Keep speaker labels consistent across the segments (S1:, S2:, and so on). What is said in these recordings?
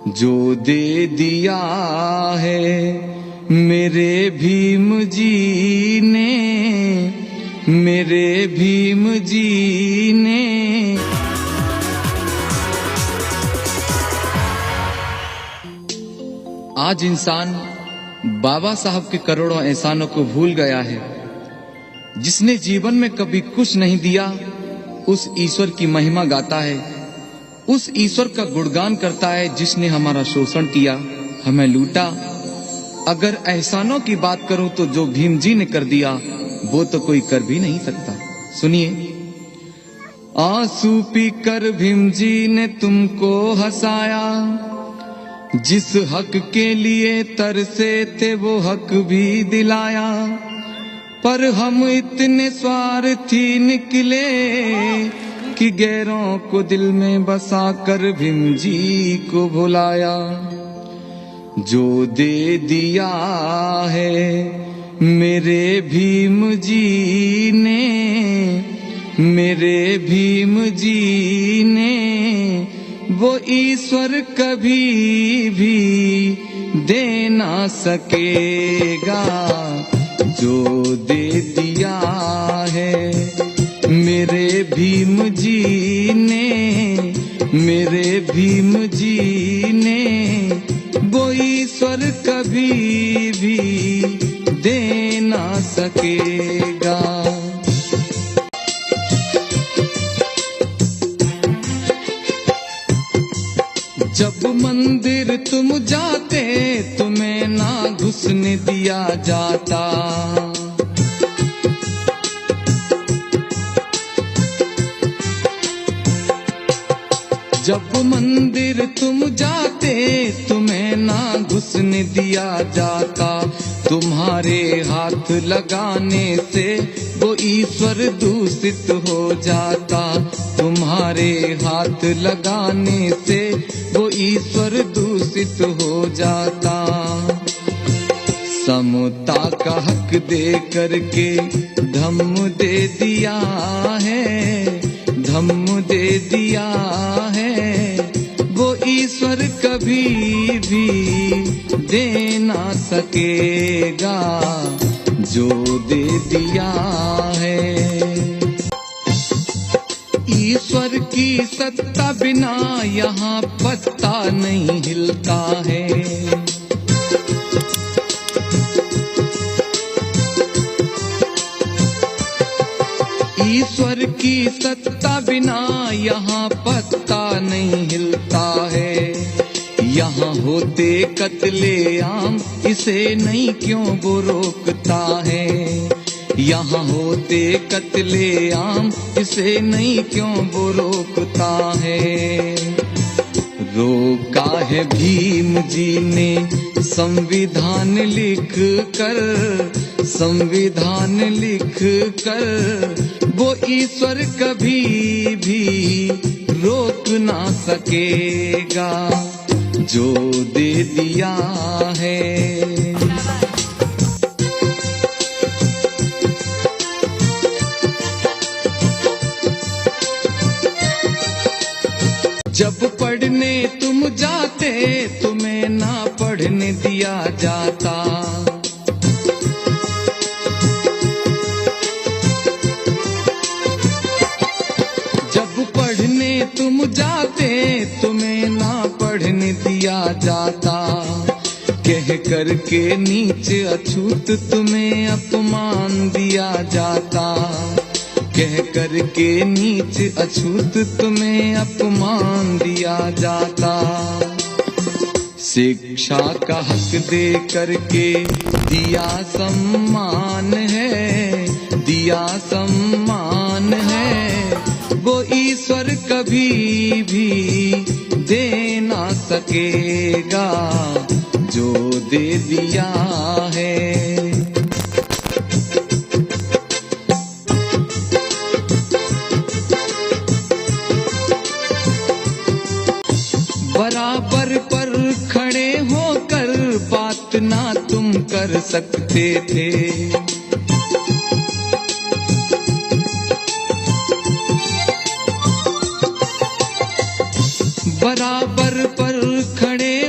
S1: जो दे दिया है मेरे भीम जी ने, मेरे भीम जी ने। आज इंसान बाबा साहब के करोड़ों एहसानों को भूल गया है। जिसने जीवन में कभी कुछ नहीं दिया उस ईश्वर की महिमा गाता है, उस ईश्वर का गुणगान करता है जिसने हमारा शोषण किया, हमें लूटा। अगर एहसानों की बात करूं तो जो भीम जी ने कर दिया वो तो कोई कर भी नहीं सकता। सुनिए। आंसू पीकर भीम जी ने तुमको हंसाया, जिस हक के लिए तरसे थे वो हक भी दिलाया। पर हम इतने स्वार्थी निकले कि गैरों को दिल में बसा कर भीम जी को भुलाया। जो दे दिया है मेरे भीम जी ने, मेरे भीम जी ने, वो ईश्वर कभी भी दे ना सकेगा। जो दे दिया है मेरे भीम जी ने, मेरे भीम जी ने, वो ईश्वर कभी भी दे ना सकेगा। जब मंदिर तुम जाते तुम्हें ना घुसने दिया जाता। जब मंदिर तुम जाते तुम्हें ना घुसने दिया जाता। तुम्हारे हाथ लगाने से वो ईश्वर दूषित हो जाता। तुम्हारे हाथ लगाने से वो ईश्वर दूषित हो जाता। समता का हक दे करके धम्म दे दिया है, धम्म दे दिया है। वो ईश्वर कभी भी दे ना सकेगा जो दे दिया है। ईश्वर की सत्ता बिना यहाँ पत्ता नहीं हिलता है। ईश्वर की सत्ता बिना यहाँ पत्ता नहीं हिलता है। यहाँ होते कत्ले आम इसे नहीं क्यों वो रोकता है। यहाँ होते कत्ले आम इसे नहीं क्यों वो रोकता है। रोका है भीम जी ने संविधान लिख कर, संविधान लिख कर। वो ईश्वर कभी भी रोक ना सकेगा जो दे दिया है। जब पढ़ने तुम जाते तुम्हें ना पढ़ने दिया जाता। जब पढ़ने तुम जाते तुम्हें ना पढ़ने दिया जाता। कह कर के नीचे अछूत तुम्हें अपमान दिया जाता। कह कर के नीचे अछूत तुम्हें अपमान दिया जाता। शिक्षा का हक दे करके दिया सम्मान है, दिया सम्मान है। वो ईश्वर कभी भी दे ना सकेगा जो दे दिया है। बराबर पर खड़े होकर बात ना तुम कर सकते थे। बराबर पर खड़े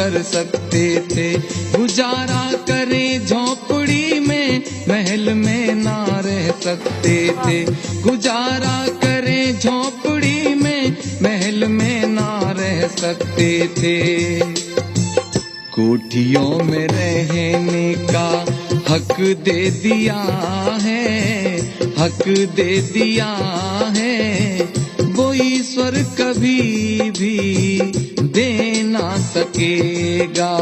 S1: कर सकते थे। गुजारा करें झोपड़ी में, महल में ना रह सकते थे। गुजारा करें झोपड़ी में, महल में ना रह सकते थे। कोठियों में रहने का हक दे दिया है, हक दे दिया है, वो ईश्वर कभी भी दे ना सकेगा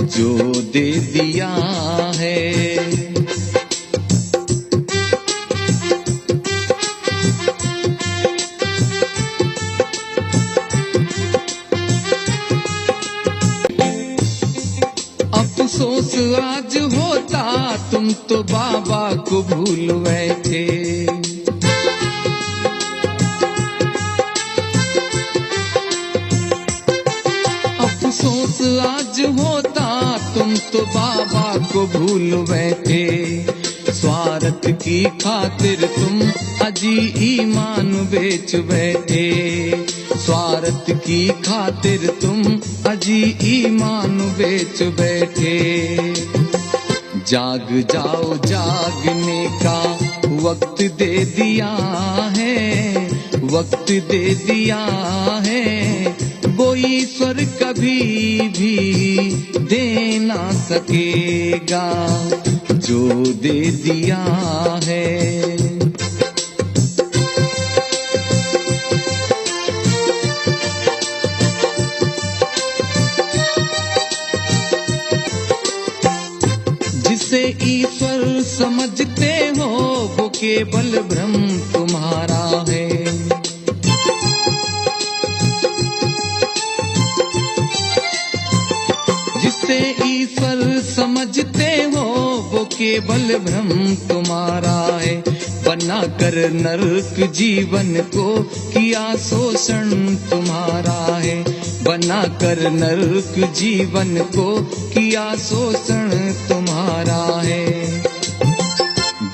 S1: जो दे दिया है। अफसोस आज होता तुम तो बाबा को भूल बैठे। अफसोस आज होता तुम तो बाबा को भूल बैठे। स्वार्थ की खातिर तुम अजी ईमान बेच बैठे। स्वार्थ की खातिर तुम अजी ईमान बेच बैठे। जाग जाओ, जागने का वक्त दे दिया है, वक्त दे दिया है, वो ईश्वर कभी भी दे ना सकेगा जो दे दिया है। जिसे ईश्वर समझते हो वो केवल भ्रम तुम्हारा है। जिसे ईश्वर समझते हो वो केवल भ्रम तुम्हारा है। बना कर नरक जीवन को किया शोषण तुम्हारा है। बना कर नरक जीवन को किया शोषण तुम्हारा है।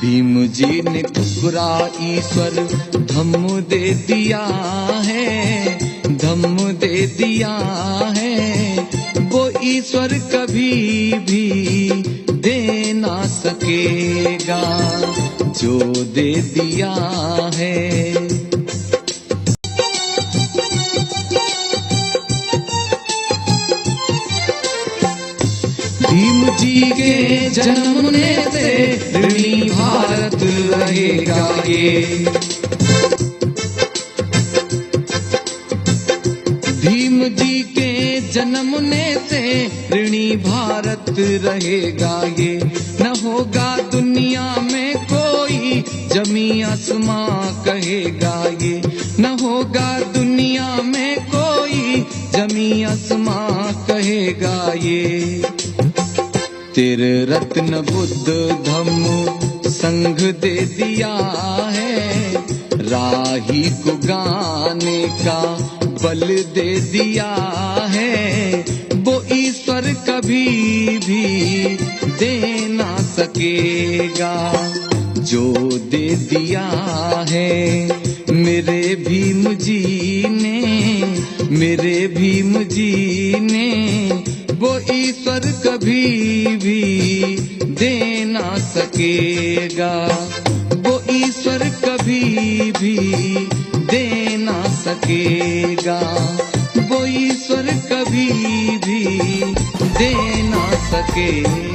S1: भीम जी ने ठुकरा ईश्वर धम्म दे दिया है, धम्म दे दिया है, वो ईश्वर कभी भी दे ना सकेगा जो दे दिया है। भीम जी के जन्मने से ऋणी भारत रहेगा ये। भीम जी के जन्मने से ऋणी भारत रहेगा ये। न होगा दुनिया में कोई जमी आसमां कहेगा ये। न होगा दुनिया में कोई जमी आसमां कहेगा ये। तेरे रत्न बुद्ध धम्म संघ दे दिया है। राही को गाने का बल दे दिया है। वो ईश्वर कभी भी दे ना सकेगा जो दे दिया है। मेरे भीम जी ने, मेरे भीम जी ने, वो ईश्वर कभी भी दे ना सकेगा। वो ईश्वर कभी भी दे ना सकेगा। वो ईश्वर कभी भी दे ना सकेगा।